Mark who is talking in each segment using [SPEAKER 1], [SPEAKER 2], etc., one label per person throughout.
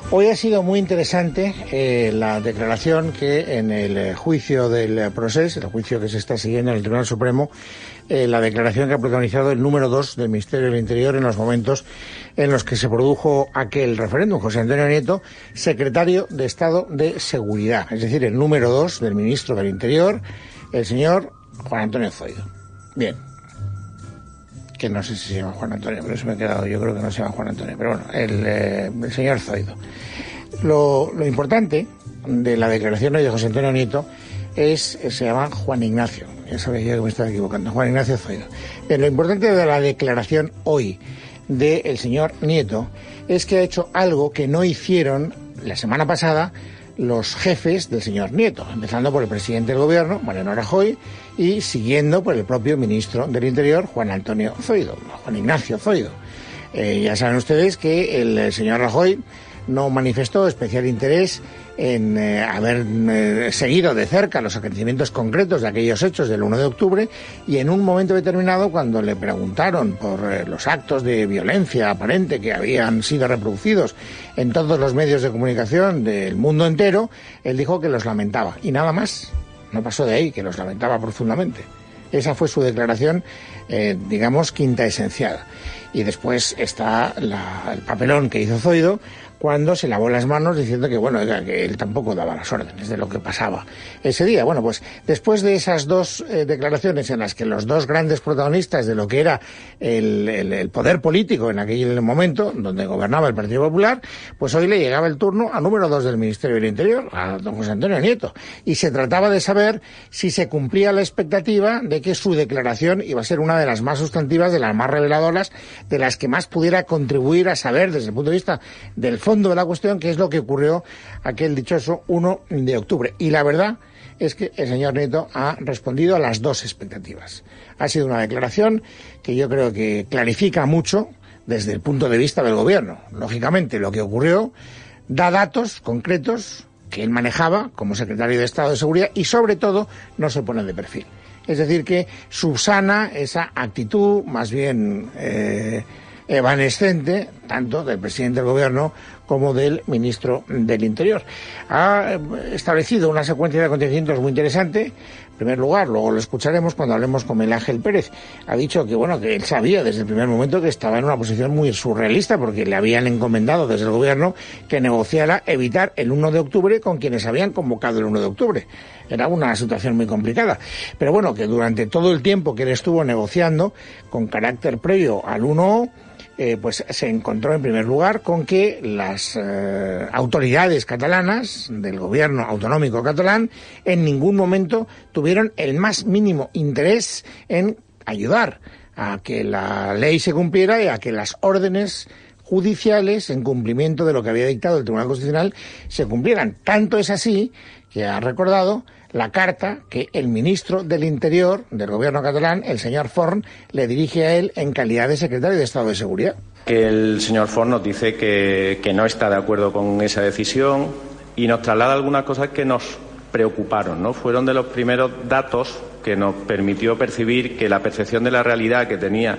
[SPEAKER 1] Hoy ha sido muy interesante la declaración que en el juicio del Procés, el juicio que se está siguiendo en el Tribunal Supremo, la declaración que ha protagonizado el número 2 del Ministerio del Interior en los momentos en los que se produjo aquel referéndum, José Antonio Nieto, secretario de Estado de Seguridad, es decir, el número 2 del ministro del Interior, el señor Juan Antonio Zoido. Bien. Que no sé si se llama Juan Antonio, pero eso me he quedado, yo creo que no se llama Juan Antonio, pero bueno, el señor Zoido. Lo importante de la declaración hoy de José Antonio Nieto se llama Juan Ignacio, ya sabía yo que me estaba equivocando, Juan Ignacio Zoido. Bien, lo importante de la declaración hoy del señor Nieto es que ha hecho algo que no hicieron la semana pasada los jefes del señor Nieto, empezando por el presidente del gobierno, Mariano Rajoy, y siguiendo por el propio ministro del Interior, Juan Antonio Zoido, Juan Ignacio Zoido. Ya saben ustedes que el señor Rajoy no manifestó especial interés en haber seguido de cerca los acontecimientos concretos de aquellos hechos del 1 de octubre y en un momento determinado, cuando le preguntaron por los actos de violencia aparente que habían sido reproducidos en todos los medios de comunicación del mundo entero, él dijo que los lamentaba y nada más, no pasó de ahí, que los lamentaba profundamente. Esa fue su declaración, digamos, quinta esencial. Y después está el papelón que hizo Zoido cuando se lavó las manos diciendo que, bueno, que él tampoco daba las órdenes de lo que pasaba ese día. Bueno, pues después de esas dos declaraciones en las que los dos grandes protagonistas de lo que era el poder político en aquel momento, donde gobernaba el Partido Popular, pues hoy le llegaba el turno al número 2 del Ministerio del Interior, a don José Antonio Nieto. Y se trataba de saber si se cumplía la expectativa de que su declaración iba a ser una de las más sustantivas, de las más reveladoras, de las que más pudiera contribuir a saber desde el punto de vista del fondo de la cuestión qué es lo que ocurrió aquel dichoso 1 de octubre. Y la verdad es que el señor Nieto ha respondido a las dos expectativas. Ha sido una declaración que yo creo que clarifica mucho desde el punto de vista del gobierno. Lógicamente, lo que ocurrió da datos concretos que él manejaba como secretario de Estado de Seguridad y, sobre todo, no se pone de perfil. Es decir, que subsana esa actitud más bien evanescente, tanto del presidente del gobierno como del ministro del Interior. Ha establecido una secuencia de acontecimientos muy interesante. En primer lugar, luego lo escucharemos cuando hablemos con Miguel Ángel Pérez. Ha dicho que, bueno, que él sabía desde el primer momento que estaba en una posición muy surrealista porque le habían encomendado desde el gobierno que negociara evitar el 1 de octubre con quienes habían convocado el 1 de octubre. Era una situación muy complicada. Pero bueno, que durante todo el tiempo que él estuvo negociando con carácter previo al 1, pues se encontró en primer lugar con que las autoridades catalanas del gobierno autonómico catalán en ningún momento tuvieron el más mínimo interés en ayudar a que la ley se cumpliera y a que las órdenes judiciales en cumplimiento de lo que había dictado el Tribunal Constitucional se cumplieran. Tanto es así que ha recordado la carta que el ministro del Interior del gobierno catalán, el señor Forn, le dirige a él en calidad de secretario de Estado de Seguridad.
[SPEAKER 2] El señor Forn nos dice que no está de acuerdo con esa decisión y nos traslada algunas cosas que nos preocuparon, ¿no? Fueron de los primeros datos que nos permitió percibir que la percepción de la realidad que tenía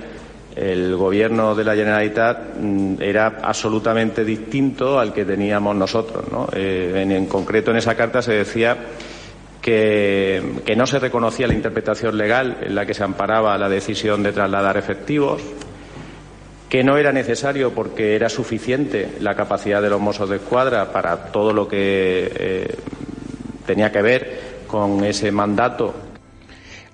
[SPEAKER 2] el gobierno de la Generalitat era absolutamente distinto al que teníamos nosotros, ¿no? En concreto, en esa carta se decía que no se reconocía la interpretación legal en la que se amparaba la decisión de trasladar efectivos, que no era necesario porque era suficiente la capacidad de los Mossos d'Esquadra para todo lo que tenía que ver con ese mandato.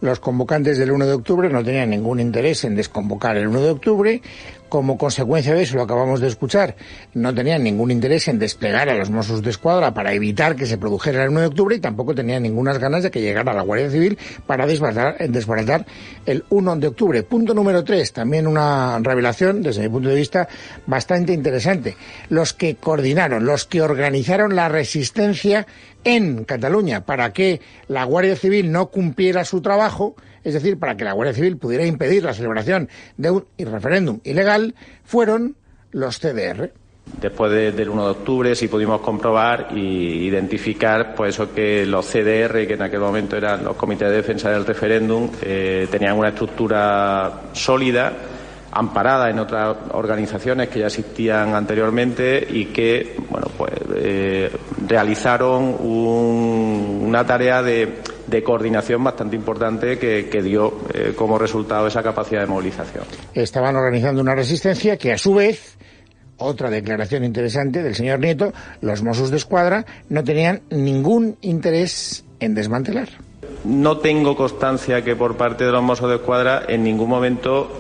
[SPEAKER 1] Los convocantes del 1 de octubre no tenían ningún interés en desconvocar el 1 de octubre. Como consecuencia de eso, lo acabamos de escuchar, no tenían ningún interés en desplegar a los Mossos d'Esquadra para evitar que se produjera el 1 de octubre y tampoco tenían ninguna ganas de que llegara la Guardia Civil para desbaratar el 1 de octubre. Punto número 3, también una revelación, desde mi punto de vista, bastante interesante. Los que coordinaron, los que organizaron la resistencia en Cataluña para que la Guardia Civil no cumpliera su trabajo, es decir, para que la Guardia Civil pudiera impedir la celebración de un referéndum ilegal, fueron los CDR.
[SPEAKER 2] Después del 1 de octubre sí pudimos comprobar y identificar pues eso, que los CDR, que en aquel momento eran los comités de defensa del referéndum, tenían una estructura sólida, amparada en otras organizaciones que ya existían anteriormente y que, bueno, pues realizaron una tarea de coordinación bastante importante que dio como resultado esa capacidad de movilización.
[SPEAKER 1] Estaban organizando una resistencia que, a su vez, otra declaración interesante del señor Nieto, los Mossos d'Esquadra no tenían ningún interés en desmantelar.
[SPEAKER 2] No tengo constancia que por parte de los Mossos d'Esquadra en ningún momento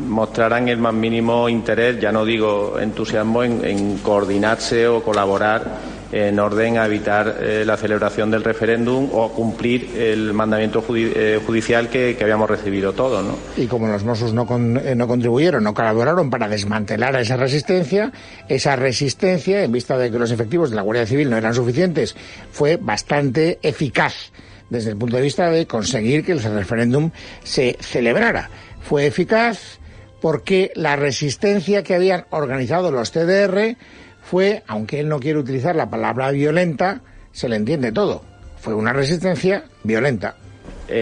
[SPEAKER 2] mostraran el más mínimo interés, ya no digo entusiasmo, en coordinarse o colaborar en orden a evitar la celebración del referéndum o cumplir el mandamiento judicial que habíamos recibido todos, ¿no?
[SPEAKER 1] Y como los Mossos no contribuyeron, no colaboraron para desmantelar a esa resistencia, en vista de que los efectivos de la Guardia Civil no eran suficientes, fue bastante eficaz desde el punto de vista de conseguir que el referéndum se celebrara. Fue eficaz porque la resistencia que habían organizado los CDR fue, aunque él no quiere utilizar la palabra violenta, se le entiende todo. Fue una resistencia violenta.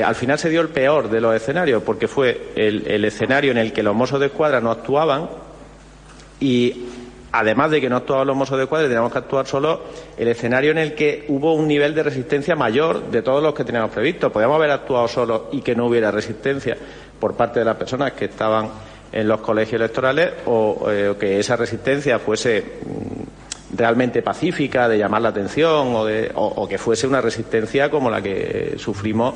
[SPEAKER 2] Al final se dio el peor de los escenarios, porque fue el escenario en el que los Mossos d'Esquadra no actuaban y, además de que no actuaban los Mossos d'Esquadra, teníamos que actuar solo, el escenario en el que hubo un nivel de resistencia mayor de todos los que teníamos previsto. Podíamos haber actuado solos y que no hubiera resistencia por parte de las personas que estaban en los colegios electorales o que esa resistencia fuese realmente pacífica, de llamar la atención o que fuese una resistencia como la que sufrimos.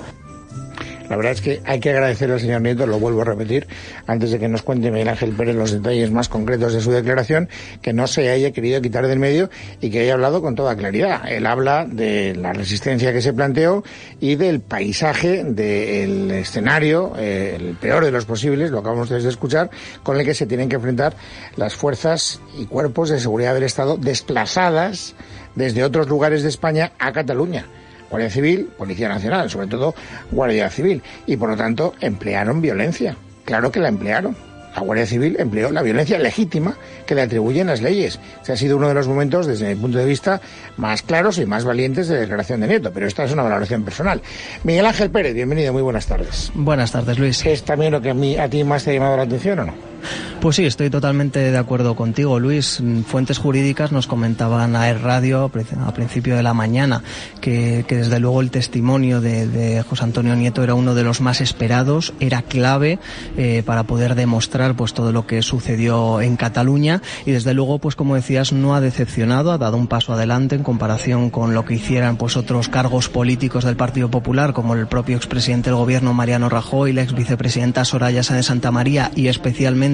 [SPEAKER 1] La verdad es que hay que agradecerle al señor Nieto, lo vuelvo a repetir, antes de que nos cuente Miguel Ángel Pérez los detalles más concretos de su declaración, que no se haya querido quitar del medio y que haya hablado con toda claridad. Él habla de la resistencia que se planteó y del paisaje, del escenario, el peor de los posibles, lo acabamos de escuchar, con el que se tienen que enfrentar las fuerzas y cuerpos de seguridad del Estado desplazadas desde otros lugares de España a Cataluña. Guardia Civil, Policía Nacional, sobre todo Guardia Civil, y por lo tanto emplearon violencia. Claro que la emplearon. La Guardia Civil empleó la violencia legítima que le atribuyen las leyes. Este ha sido uno de los momentos, desde mi punto de vista, más claros y más valientes de declaración de Nieto, pero esta es una valoración personal. Miguel Ángel Pérez, bienvenido, muy buenas tardes.
[SPEAKER 3] Buenas tardes, Luis.
[SPEAKER 1] ¿Es también lo que a ti más te ha llamado la atención o no?
[SPEAKER 3] Pues sí, estoy totalmente de acuerdo contigo, Luis. Fuentes jurídicas nos comentaban a ER Radio a principio de la mañana que desde luego el testimonio de José Antonio Nieto era uno de los más esperados, era clave para poder demostrar pues todo lo que sucedió en Cataluña y desde luego, pues como decías, no ha decepcionado, ha dado un paso adelante en comparación con lo que hicieran pues otros cargos políticos del Partido Popular, como el propio expresidente del Gobierno Mariano Rajoy, la exvicepresidenta Soraya Sáenz de Santamaría y especialmente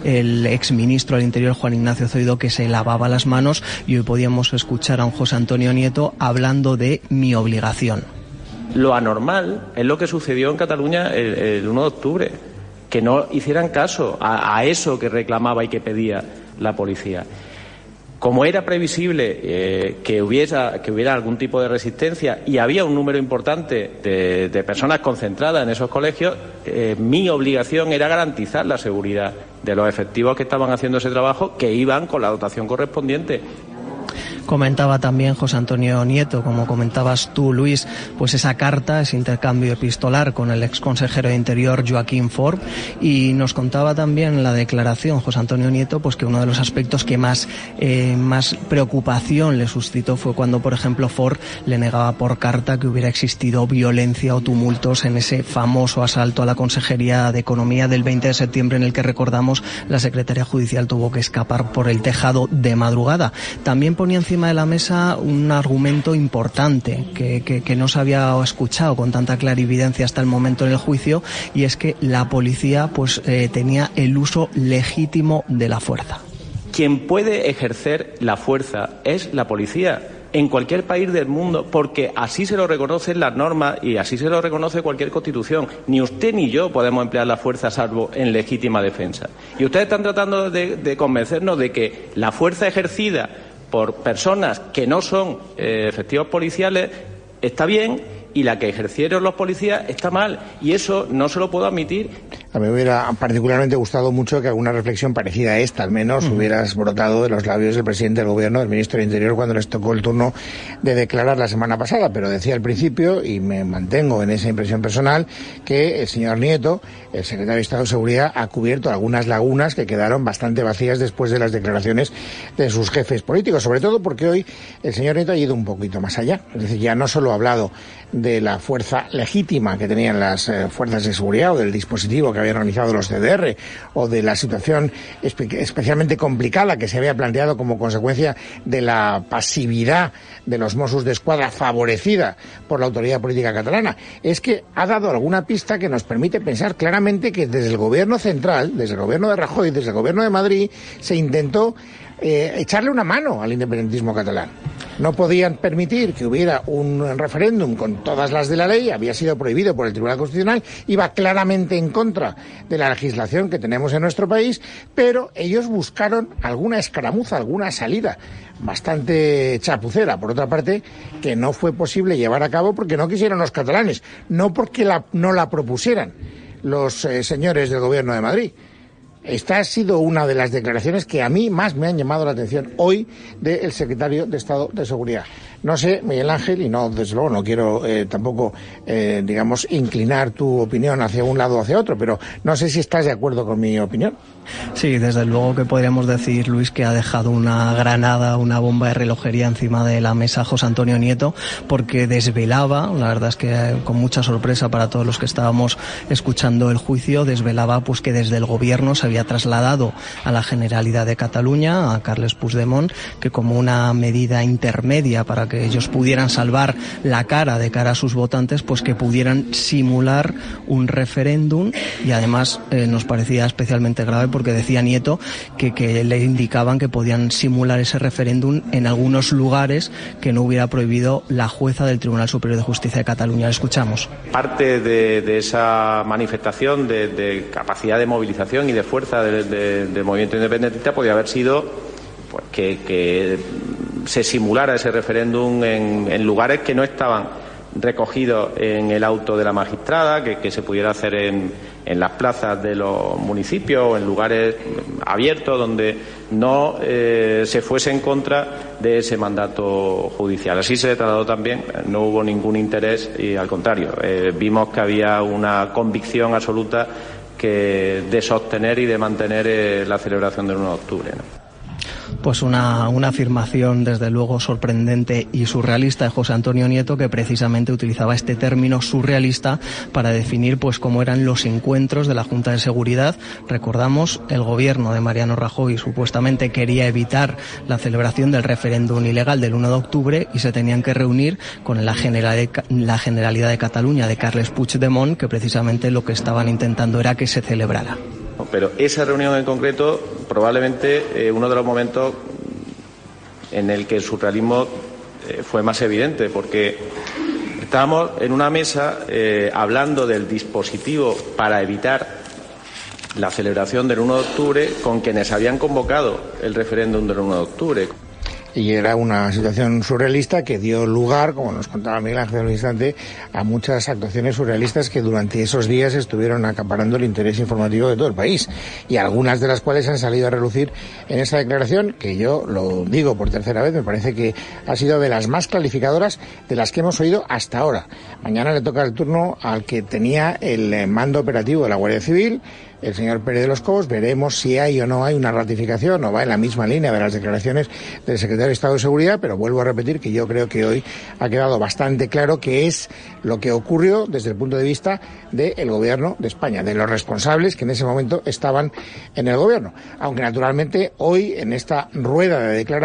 [SPEAKER 3] el exministro del Interior Juan Ignacio Zoido, que se lavaba las manos, y hoy podíamos escuchar a un José Antonio Nieto hablando de mi obligación.
[SPEAKER 2] Lo anormal es lo que sucedió en Cataluña el 1 de octubre, que no hicieran caso a eso que reclamaba y que pedía la policía. Como era previsible que hubiera algún tipo de resistencia y había un número importante de personas concentradas en esos colegios, mi obligación era garantizar la seguridad de los efectivos que estaban haciendo ese trabajo, que iban con la dotación correspondiente.
[SPEAKER 3] Comentaba también José Antonio Nieto, como comentabas tú, Luis, pues esa carta, ese intercambio epistolar con el exconsejero de Interior Joaquín Forn, y nos contaba también la declaración José Antonio Nieto, pues que uno de los aspectos que más preocupación le suscitó fue cuando, por ejemplo, Forn le negaba por carta que hubiera existido violencia o tumultos en ese famoso asalto a la Consejería de Economía del 20 de septiembre, en el que, recordamos, la Secretaría Judicial tuvo que escapar por el tejado de madrugada. También ponía encima de la mesa un argumento importante que no se había escuchado con tanta clarividencia hasta el momento en el juicio, y es que la policía pues tenía el uso legítimo de la fuerza.
[SPEAKER 2] Quien puede ejercer la fuerza es la policía en cualquier país del mundo, porque así se lo reconocen las normas y así se lo reconoce cualquier constitución. Ni usted ni yo podemos emplear la fuerza salvo en legítima defensa. Y ustedes están tratando de convencernos de que la fuerza ejercida por personas que no son efectivos policiales está bien y la que ejercieron los policías está mal, y eso no se lo puedo admitir.
[SPEAKER 1] A mí me hubiera particularmente gustado mucho que alguna reflexión parecida a esta, al menos, hubieras brotado de los labios del presidente del Gobierno, del ministro del Interior, cuando les tocó el turno de declarar la semana pasada. Pero decía al principio, y me mantengo en esa impresión personal, que el señor Nieto, el secretario de Estado de Seguridad, ha cubierto algunas lagunas que quedaron bastante vacías después de las declaraciones de sus jefes políticos, sobre todo porque hoy el señor Nieto ha ido un poquito más allá. Es decir, ya no solo ha hablado de la fuerza legítima que tenían las fuerzas de seguridad o del dispositivo que habían organizado los CDR o de la situación especialmente complicada que se había planteado como consecuencia de la pasividad de los Mossos d'Esquadra favorecida por la autoridad política catalana. Es que ha dado alguna pista que nos permite pensar claramente que desde el gobierno central, desde el gobierno de Rajoy, desde el gobierno de Madrid, se intentó echarle una mano al independentismo catalán. No podían permitir que hubiera un referéndum con todas las de la ley, había sido prohibido por el Tribunal Constitucional, iba claramente en contra de la legislación que tenemos en nuestro país, pero ellos buscaron alguna escaramuza, alguna salida bastante chapucera, por otra parte, que no fue posible llevar a cabo porque no quisieron los catalanes, no porque no la propusieran los señores del Gobierno de Madrid. Esta ha sido una de las declaraciones que a mí más me han llamado la atención hoy del secretario de Estado de Seguridad. No sé, Miguel Ángel, y no, desde luego, no quiero tampoco, digamos, inclinar tu opinión hacia un lado o hacia otro, pero no sé si estás de acuerdo con mi opinión.
[SPEAKER 3] Sí, desde luego que podríamos decir, Luis, que ha dejado una granada, una bomba de relojería encima de la mesa José Antonio Nieto, porque desvelaba, la verdad es que con mucha sorpresa para todos los que estábamos escuchando el juicio, desvelaba pues que desde el gobierno se había trasladado a la Generalidad de Cataluña, a Carles Puigdemont, que como una medida intermedia para que ellos pudieran salvar la cara de cara a sus votantes, pues que pudieran simular un referéndum, y además nos parecía especialmente grave porque decía Nieto que le indicaban que podían simular ese referéndum en algunos lugares que no hubiera prohibido la jueza del Tribunal Superior de Justicia de Cataluña. Le escuchamos.
[SPEAKER 2] Parte de esa manifestación de capacidad de movilización y de fuerza del movimiento independentista podía haber sido pues, que se simulara ese referéndum en lugares que no estaban recogidos en el auto de la magistrada, que se pudiera hacer en las plazas de los municipios o en lugares abiertos donde no se fuese en contra de ese mandato judicial. Así se trasladó también, no hubo ningún interés y al contrario, vimos que había una convicción absoluta de sostener y de mantener la celebración del 1 de octubre, ¿no?
[SPEAKER 3] Pues una afirmación desde luego sorprendente y surrealista de José Antonio Nieto, que precisamente utilizaba este término surrealista para definir pues cómo eran los encuentros de la Junta de Seguridad. Recordamos, el gobierno de Mariano Rajoy supuestamente quería evitar la celebración del referéndum ilegal del 1 de octubre y se tenían que reunir con la Generalidad de Cataluña de Carles Puigdemont, que precisamente lo que estaban intentando era que se celebrara.
[SPEAKER 2] Pero esa reunión en concreto, probablemente uno de los momentos en el que el surrealismo fue más evidente, porque estábamos en una mesa hablando del dispositivo para evitar la celebración del 1 de octubre con quienes habían convocado el referéndum del 1 de octubre.
[SPEAKER 1] Y era una situación surrealista que dio lugar, como nos contaba Miguel Ángel en un instante, a muchas actuaciones surrealistas que durante esos días estuvieron acaparando el interés informativo de todo el país, y algunas de las cuales han salido a relucir en esa declaración, que yo lo digo por tercera vez, me parece que ha sido de las más clarificadoras de las que hemos oído hasta ahora. Mañana le toca el turno al que tenía el mando operativo de la Guardia Civil, el señor Pérez de los Cobos. Veremos si hay o no hay una ratificación o va en la misma línea de las declaraciones del secretario de Estado de Seguridad, pero vuelvo a repetir que yo creo que hoy ha quedado bastante claro qué es lo que ocurrió desde el punto de vista del Gobierno de España, de los responsables que en ese momento estaban en el Gobierno. Aunque naturalmente hoy en esta rueda de declaraciones